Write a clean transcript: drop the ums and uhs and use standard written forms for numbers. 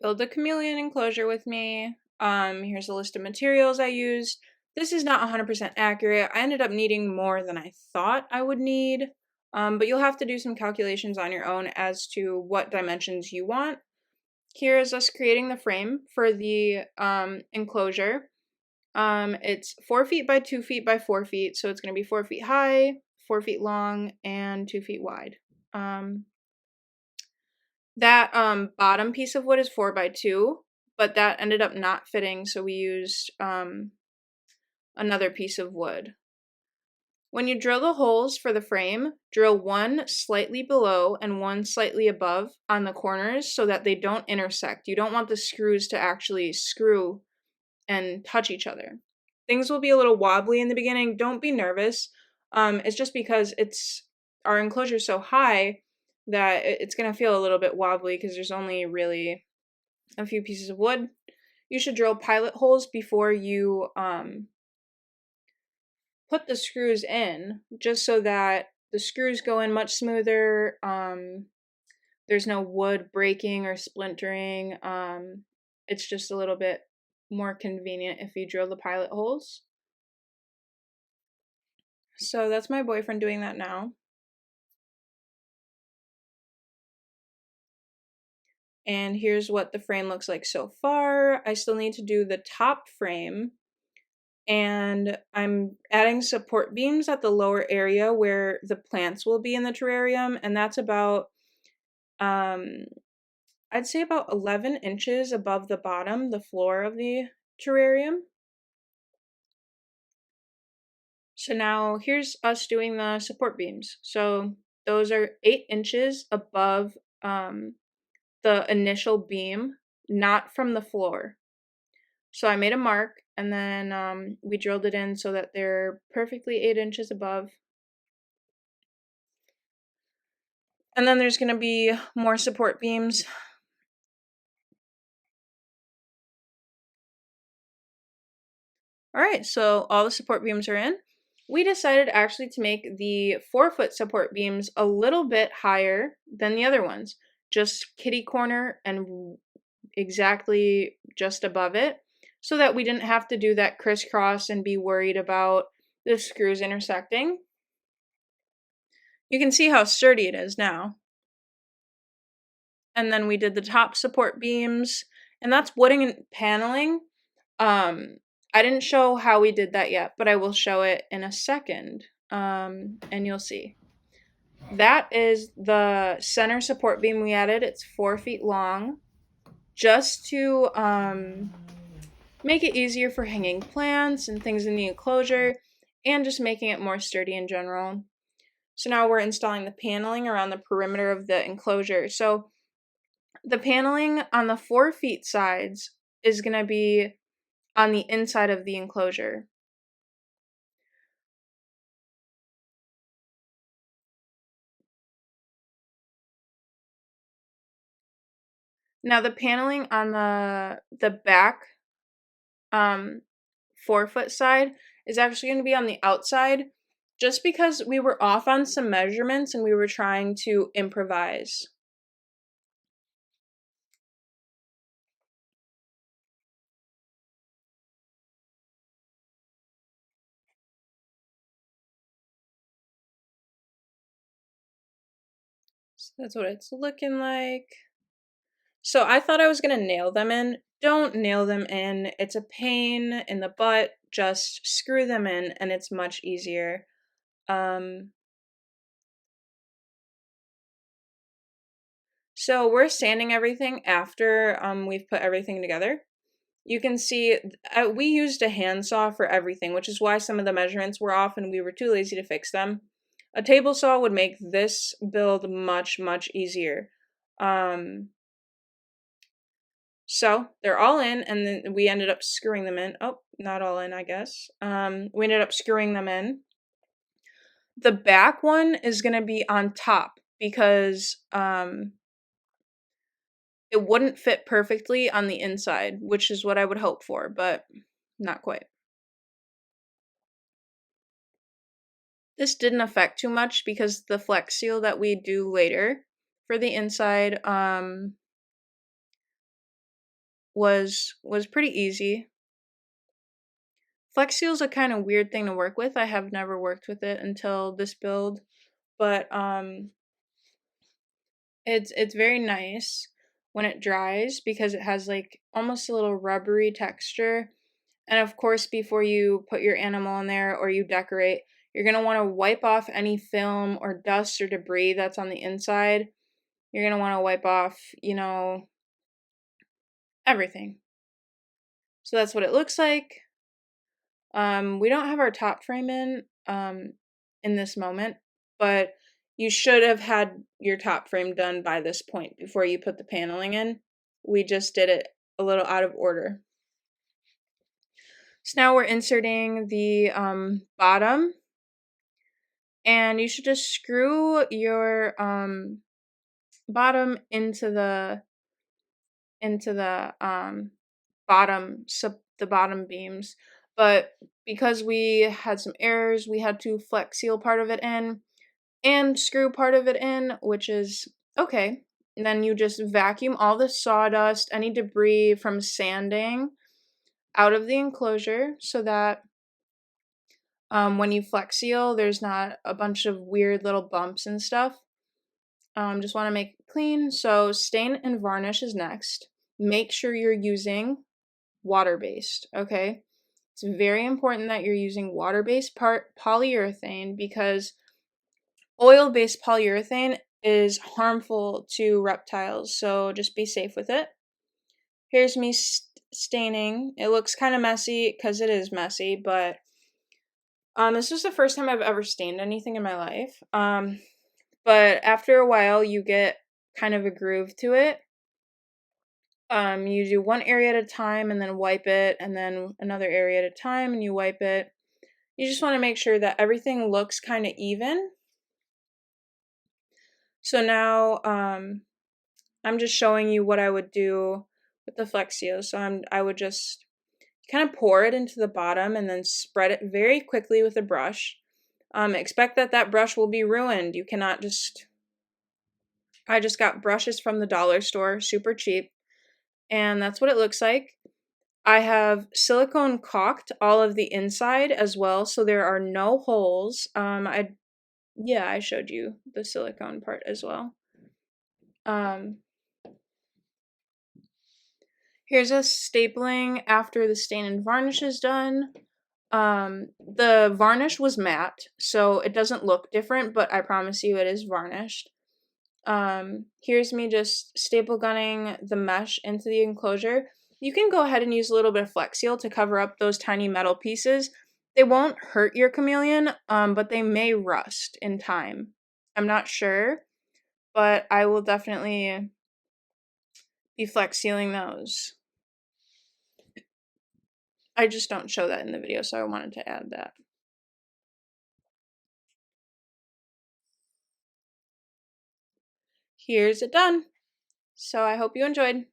build the Chameleon enclosure with me. Here's a list of materials I used. This is not 100% accurate. I ended up needing more than I thought I would need, but you'll have to do some calculations on your own as to what dimensions you want. Here is us creating the frame for the enclosure. It's 4 feet by 2 feet by 4 feet, so it's going to be 4 feet high, 4 feet long, and 2 feet wide. That bottom piece of wood is 4 by 2, but that ended up not fitting, so we used another piece of wood. When you drill the holes for the frame, drill one slightly below and one slightly above on the corners so that they don't intersect. You don't want the screws to actually screw and touch each other. Things will be a little wobbly in the beginning. Don't be nervous. It's just because our enclosure is so high that it's going to feel a little bit wobbly because there's only really a few pieces of wood. You should drill pilot holes before you put the screws in, just so that the screws go in much smoother. There's no wood breaking or splintering. It's just a little bit more convenient if you drill the pilot holes. So that's my boyfriend doing that now. And here's what the frame looks like so far. I still need to do the top frame, and I'm adding support beams at the lower area where the plants will be in the terrarium, and that's about I'd say about 11 inches above the bottom, the floor of the terrarium. So now here's us doing the support beams. So those are 8 inches above the initial beam, not from the floor. So I made a mark, and then we drilled it in so that they're perfectly 8 inches above. And then there's going to be more support beams. Alright, so all the support beams are in. We decided actually to make the 4-foot support beams a little bit higher than the other ones. Just kitty corner and exactly just above it, so that we didn't have to do that crisscross and be worried about the screws intersecting. You can see how sturdy it is now. And then we did the top support beams, and that's wooding and paneling. I didn't show how we did that yet, but I will show it in a second, and you'll see. That is the center support beam we added. It's 4 feet long, just to make it easier for hanging plants and things in the enclosure, and just making it more sturdy in general. So now we're installing the paneling around the perimeter of the enclosure. So the paneling on the 4 feet sides is going to be on the inside of the enclosure. Now the paneling on the back 4-foot side is actually going to be on the outside, just because we were off on some measurements and we were trying to improvise. So that's what it's looking like. So I thought I was going to nail them in. Don't nail them in. It's a pain in the butt. Just screw them in and it's much easier. So we're sanding everything after we've put everything together. You can see we used a handsaw for everything, which is why some of the measurements were off and we were too lazy to fix them. A table saw would make this build much, much easier. So they're all in, and then we ended up screwing them in. Oh, not all in, I guess. We ended up screwing them in. The back one is going to be on top because it wouldn't fit perfectly on the inside, which is what I would hope for, but not quite. This didn't affect too much because the flex seal that we do later for the inside was pretty easy. Flex Seal's a kind of weird thing to work with. I have never worked with it until this build, but it's very nice when it dries because it has like almost a little rubbery texture. And of course, before you put your animal in there or you decorate, you're going to want to wipe off any film or dust or debris that's on the inside. You're going to want to wipe off, everything. So that's what it looks like. We don't have our top frame in this moment, but you should have had your top frame done by this point before you put the paneling in. We just did it a little out of order. So now we're inserting the bottom, and you should just screw your bottom into the bottom beams. But because we had some errors, we had to flex seal part of it in and screw part of it in, which is okay. And then you just vacuum all the sawdust, any debris from sanding out of the enclosure so that when you flex seal, there's not a bunch of weird little bumps and stuff. Just want to make it clean. So stain and varnish is next. Make sure you're using water-based, okay? It's very important that you're using water-based polyurethane because oil-based polyurethane is harmful to reptiles, so just be safe with it. Here's me staining. It looks kind of messy because it is messy, but this was the first time I've ever stained anything in my life. But after a while, you get kind of a groove to it. You do one area at a time and then wipe it, and then another area at a time and you wipe it. You just want to make sure that everything looks kind of even. So now I'm just showing you what I would do with the Flex Seal. So I would just kind of pour it into the bottom and then spread it very quickly with a brush. Expect that brush will be ruined. You cannot I just got brushes from the dollar store, super cheap, and that's what it looks like. I have silicone caulked all of the inside as well, so there are no holes. I showed you the silicone part as well. Here's us stapling after the stain and varnish is done. The varnish was matte, so it doesn't look different, but I promise you it is varnished. Here's me just staple gunning the mesh into the enclosure. You can go ahead and use a little bit of Flex Seal to cover up those tiny metal pieces. They won't hurt your chameleon, but they may rust in time. I'm not sure, but I will definitely be Flex Sealing those. I just don't show that in the video, so I wanted to add that. Here's it done. So I hope you enjoyed.